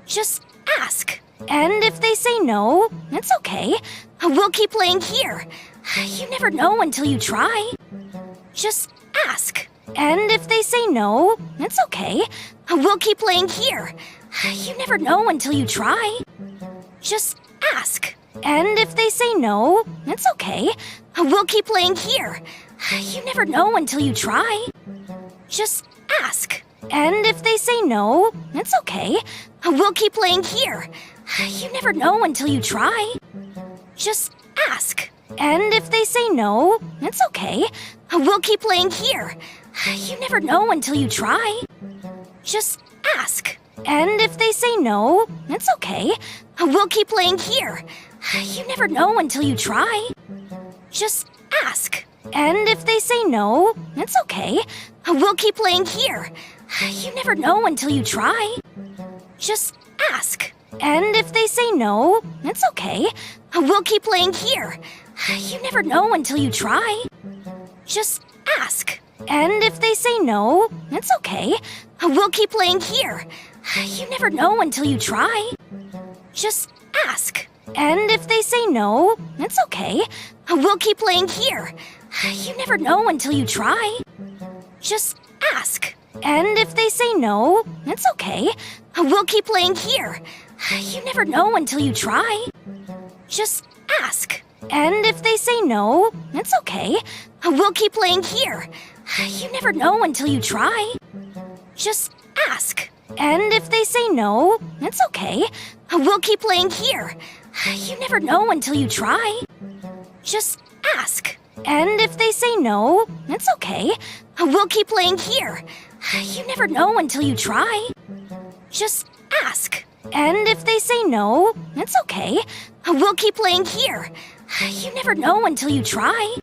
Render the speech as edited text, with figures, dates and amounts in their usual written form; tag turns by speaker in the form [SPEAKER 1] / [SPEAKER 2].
[SPEAKER 1] Just ask. And if they say no, it's okay. We'll keep playing here. You never know until you try. Just ask. And if they say no, it's okay. We'll keep playing here. You never know until you try. Just ask. And if they say no, it's okay. We'll keep playing here. You never know until you try. Just ask. And if they say no, it's okay. We'll keep playing here. You never know until you try. Just ask. And if they say no, it's okay. We'll keep playing here. You never know until you try. Just ask. And if they say no, it's okay. We'll keep playing here. You never know until you try. Just ask. And if they say no, it's okay. We'll keep playing here. You never know until you try. Just ask. And if they say no, it's okay. We'll keep playing here. You never know until you try. Just ask. And if they say no, it's okay. We'll keep playing here. You never know until you try. Just ask. And if they say no, it's okay. We'll keep playing here. You never know until you try. Just ask. And if they say no, it's okay. We'll keep playing here. You never know until you try. Just ask. And if they say no, it's okay. We'll keep playing here. You never know until you try. Just ask. And if they say no, it's okay. We'll keep playing here. You never know until you try. Just ask. And if they say no, it's okay. We'll keep playing here. You never know until you try. Just ask. And if they say no, it's okay. We'll keep playing here. You never know until you try.